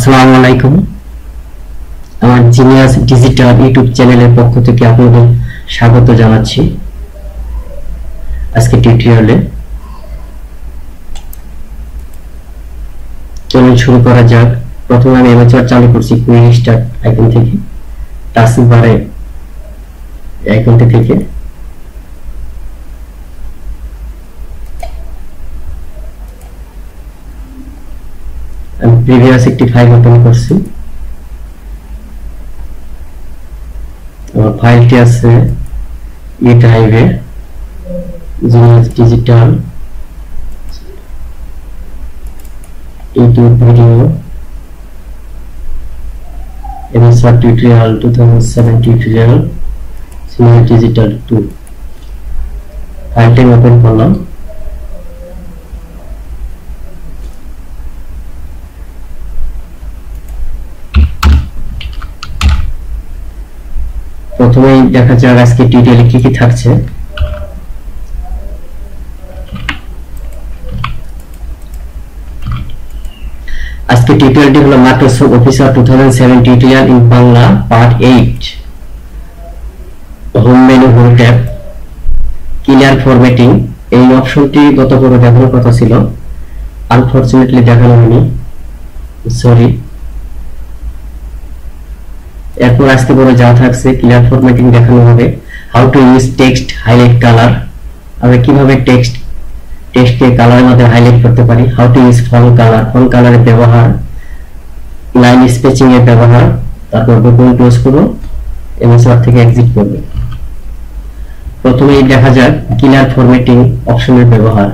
আসসালামু আলাইকুম। আমার জিনিয়াস ডিজিটাল ইউটিউব চ্যানেলের পক্ষ থেকে আপনাদের স্বাগত জানাচ্ছি। আজকে টিউটোরিয়ালে চলুন শুরু করা যাক। প্রথমে আমি এমএস ওয়ার্ড চালু করছি কুইক স্টার্ট আইকন থেকে, টাস্ক বারে আইকনটি থেকে। আমি প্রিভিয়াস একটি ফাইল ওপেন করছি। আমার ফাইলটি আছে ই ড্রাইভে, genius digital YouTube video MS Word tutorial 2007 tutorial genius digital 2 ফাইলটি ওপেন করলাম। প্রথমেই দেখা যাক আজকে টিউটোরিয়ালে কি কি থাকছে। আজকে টিউটোরিয়ালটি হলো Microsoft office 2007 tutorial in Bangla part 8। Home menu, home tab, clear formatting. এই অপশনটি গত পর্বে দেখানোর কথা ছিল, আনফরচুনেটলি দেখানো হয়নি, সরি। এরপর আজকে বড় যা থাকছে, ক্লিয়ার ফরম্যাটিং দেখানো হবে, how to use text highlight colour, আমরা কিভাবে টেক্সটকে কালারের মধ্যে হাইলাইট করতে পারি, how to use font colour, font কালারের ব্যবহার, লাইন স্পেসিং এর ব্যবহার। তারপর গুগল ক্লোজ করব, এমএস ওয়ার্ড থেকে এক্সিট করব। প্রথমে দেখা যাক ক্লিয়ার ফরম্যাটিং অপশনের ব্যবহার।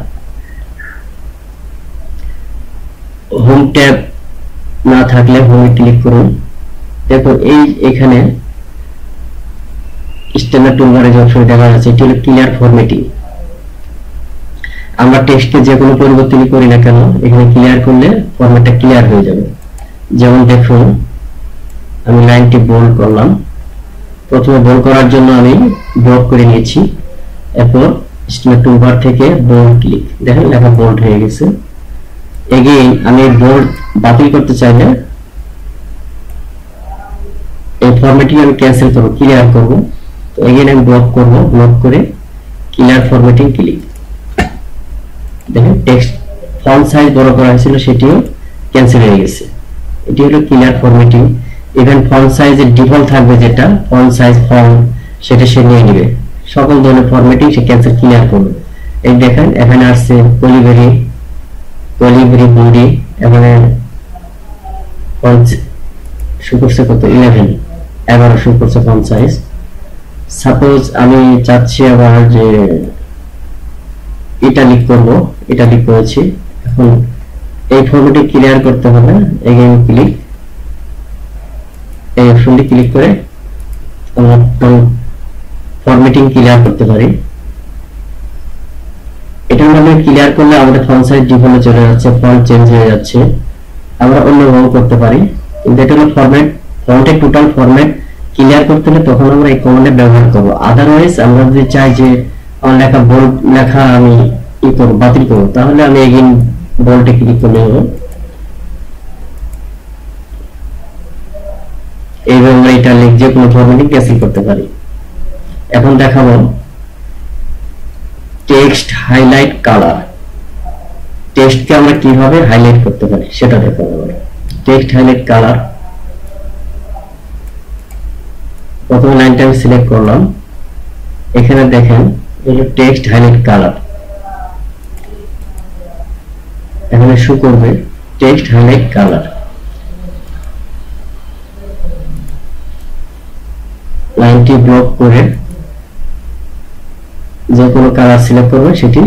হোম ট্যাব না থাকলে হোমে ক্লিক করুন। দেখুন এখানে স্ট্যান্ডার্ড টুলবারে যে অপশন দেখা যাচ্ছে এটি হলো ক্লিয়ার ফরম্যাটিং। আমরা টেক্সটকে যে কোনো পরিবর্তনই করি না কেন, এখানে ক্লিয়ার করলে ফরম্যাটটা ক্লিয়ার হয়ে যাবে। যেমন দেখুন, আমি লাইনটি বোল্ড করলাম। প্রথমে বোল্ড করার জন্য আমি ব্লক করে নিয়েছি। এরপর স্ট্যান্ডার্ড টুলবার থেকে বোল্ড ক্লিক, দেখেন লেখা বোল্ড হয়ে গেছে। এগেইন আমি বোল্ড বাতিল করতে চাইলে এই ফরম্যাটিং আমি ক্যান্সেল করব, ক্লিয়ার করব। তো এগেইন আমি ব্লক করব, ব্লক করে ক্লিয়ার ফরম্যাটিং ক্লিক। দেখেন টেক্সট ফন্ট সাইজ বড় করা হয়েছিল সেটিও ক্যান্সেল হয়ে গেছে। এটি হলো ক্লিয়ার ফরম্যাটিং। ইভেন ফন্ট সাইজের ডিফল্ট থাকবে যেটা ফন্ট সাইজ ফন্ট, সেটা সে নিয়ে নেবে। সকল ধরনের ফরম্যাটিং সে ক্যান্সেল ক্লিয়ার করবে। এই দেখেন এখানে আসছে কলিবেরি বডি, এখানে ফন্ট শো করছে কত 11 শো করছে ফন্ট সাইজ। সাপোজ আমি চাচ্ছি আবার যে ইটালিক করব, ইটালিক করেছি। এখন এই ফরম্যাটে ক্লিয়ার করতে হবে, এগেইন ক্লিক, এই অপশনটি ক্লিক করে আমরা ফরম্যাটিং ক্লিয়ার করতে পারি। এটার মধ্যে ক্লিয়ার করলে আমাদের ফন্ট সাইজ ডিফল্টে চলে যাচ্ছে, ফন্ট চেঞ্জ হয়ে যাচ্ছে। আমরা অন্যভাবে করতে পারি, কিন্তু এটা হলো ফরম্যাট। ফন্টের টোটাল ফরম্যাট ক্লিয়ার করতে হলে তখন আমরা এই কমান্ডের ব্যবহার করব। আদারওয়াইজ আমরা যদি চাই যে আমার লেখা বোল্ড লেখা আমি বাতিল করব, তাহলে আমি এগেইন বোল্ডে ক্লিক করে নেব। এইভাবে আমরা এটা যে কোনো ফরম্যাটিং ক্যান্সেল করতে পারি। এখন দেখাবো টেক্সট হাইলাইট কালার। টেক্সটকে আমরা কিভাবে হাইলাইট করতে পারি সেটা দেখাবো। টেক্সট হাইলাইট কালার, প্রথমে লাইনটা আমি সিলেক্ট করলাম। এখানে দেখেন এই যে টেক্সট হাইলাইট কালার, এখানে শো করবে টেক্সট হাইলাইট কালার। লাইনটি ব্লক করে যে কোনো কালার সিলেক্ট করবে সেটি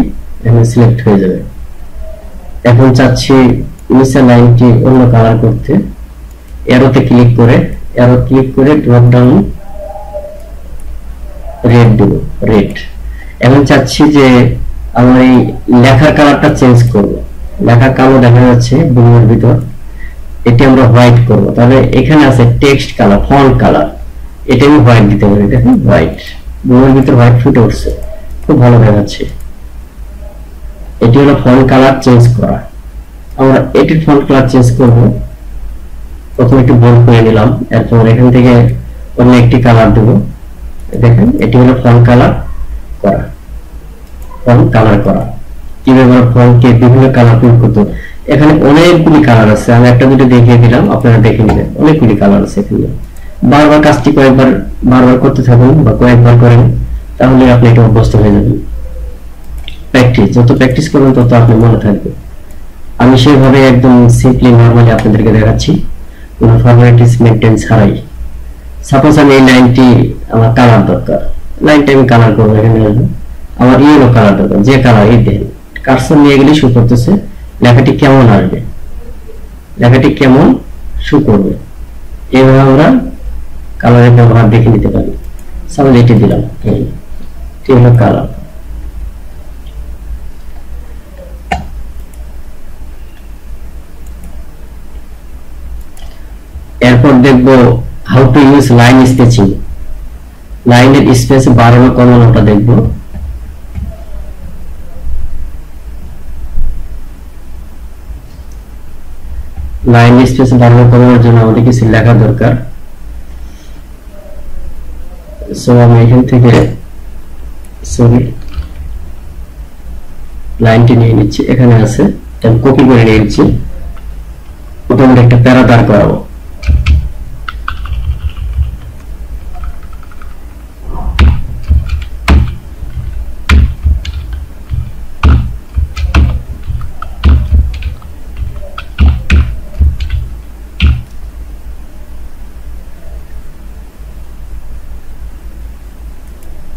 এখানে সিলেক্ট হয়ে যাবে। এখন চাচ্ছি নিচের লাইনটি অন্য কালার করতে, অ্যারোতে ক্লিক করে ড্রপ ডাউন রেড দেব, রেড। এখন চাচ্ছি যে আমার এই লেখার কালারটা চেঞ্জ করব। লেখা কালো দেখা যাচ্ছে ব্লুর ভিতর, এটি আমরা হোয়াইট করব। তাহলে এখানে আছে টেক্সট কালার, ফন্ট কালার, এটা আমি হোয়াইট দিতে পারি। দেখেন হোয়াইট, ব্লুর ভিতর হোয়াইট ফুটে উঠছে, খুব ভালো দেখাচ্ছে। এটি হলো ফন্ট কালার চেঞ্জ করা। আমরা এটির ফন্ট কালার চেঞ্জ করব। প্রথমে একটু বোল্ড করে নিলাম, এরপর এখান থেকে অন্য একটি কালার দেব। দেখেন এটি হলো ফন্ট কালার করা। ফন্ট কালার করা কিভাবে ফন্টকে বিভিন্ন কালার প্রিন্ট করতে, এখানে অনেকগুলি কালার আছে, আমি একটা দুটো দেখিয়ে দিলাম, আপনারা দেখে নেবেন। অনেকগুলি কালার আছে এখানে। বারবার কাজটি বারবার করতে থাকুন বা কয়েকবার করেন, তাহলে আপনি এটা অভ্যস্ত হয়ে যাবেন। প্র্যাকটিস, যত প্র্যাকটিস করবেন তত আপনি মনে থাকবে। আমি সেভাবে একদম সিম্পলি নরমালি আপনাদেরকে দেখাচ্ছি, কোনো ফর্মালিটিস মেইনটেইন ছাড়াই। সাপোজ আমি এই লাইনটি আমার কালার দরকার, লাইনটা আমি কালার করবো। এখানে আমার ইয়েলো কালার দরকার, যে কালার এই দেন কার্সর নিয়ে গেলে শো করতেছে লেখাটি কেমন আসবে, লেখাটি কেমন শো করবে। এইভাবে আমরা কালারের ব্যবহার দেখে নিতে পারি। সাপোজ এটি দিলাম, এটি হলো কালার। এরপর দেখব how to use line sketching. লাইনের স্পেস বাড়ানো কমানোটা দেখব। লাইন স্পেস বাড়ানো কমানোর জন্য আমাদের কিছু লেখা দরকার। সো আমি এখান থেকে লাইনটি নিয়ে নিচ্ছি, এখানে আছে, কপি করে নিয়ে নিচ্ছি। প্রথমে একটা প্যারা দাঁড় করাবো।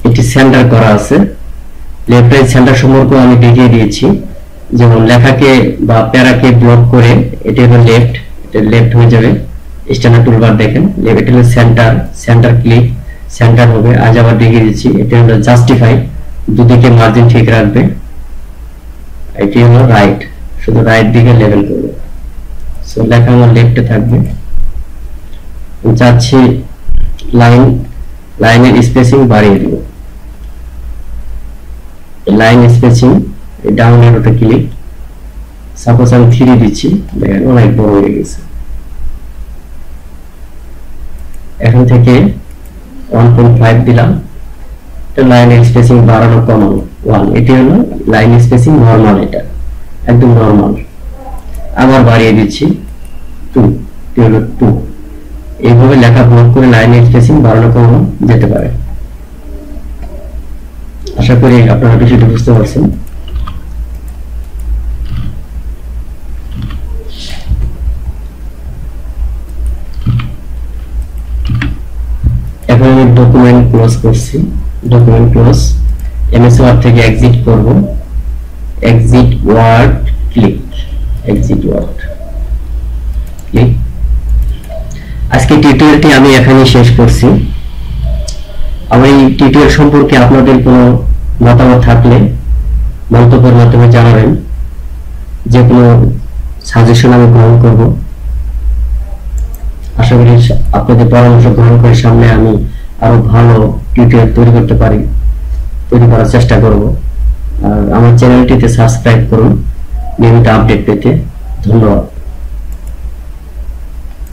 এটি সেন্টার করা আছে, লেফট রাইট সেন্টার সম্পর্ক আমি দেখিয়ে দিয়েছি। যেমন লেখাকে বা প্যারাকে ব্লক করে এটি হলো লেফট, এটা লেফট হয়ে যাবে। স্ট্যান্ডার্ড টুলবার দেখেন, এটা হলো সেন্টার, সেন্টার ক্লিক, সেন্টার হবে। আজ আবার দেখিয়ে দিচ্ছি, এটা হলো জাস্টিফাই, দুদিকে মার্জিন ঠিক রাখবে। এটি হলো রাইট, শুধু রাইট দিকে লেভেল করবে। সো লেখা আমার লেফটে থাকবে। চাচ্ছি লাইনের স্পেসিং বাড়িয়ে দিব। লাইন স্পেসিং ডাউন অ্যারোতে ক্লিক, সাপোজ আমি 3 দিচ্ছি, দেখেন অনেক বড় হয়ে গেছে। এখন থেকে 1.5 দিলাম। লাইনের স্পেসিং বাড়ানো কমানো 1, এটি হলো লাইন স্পেসিং নরমাল, এটা একদম নরমাল। আবার বাড়িয়ে দিচ্ছি 2, এটি হলো 2। এইভাবে লেখা ব্লক করে লাইনের স্পেসিং বাড়ানো কমানো যেতে পারে। আশা করি আপনারা বিষয়টি বুঝতে পারছেন। এখন আমি ডকুমেন্ট ক্লোজ করছি, ডকুমেন্ট ক্লোজ। এমএস ওয়ার্ড থেকে এক্সিট করব, exit Word click, exit Word click. আজকে টিউটোরিয়ালটি আমি এখানেই শেষ করছি। আমার এই টিউটোরিয়াল সম্পর্কে আপনাদের কোনো মতামত থাকলে মন্তব্যের মাধ্যমে জানাবেন, যে কোনো সাজেশন আমি গ্রহণ করব। আশা করি আপনাদের পরামর্শ গ্রহণ করে সামনে আমি আরো ভালো টিউটোরিয়াল তৈরি করার চেষ্টা করব। আর আমার চ্যানেলটিতে সাবস্ক্রাইব করুন নিয়মিত আপডেট পেতে। ধন্যবাদ।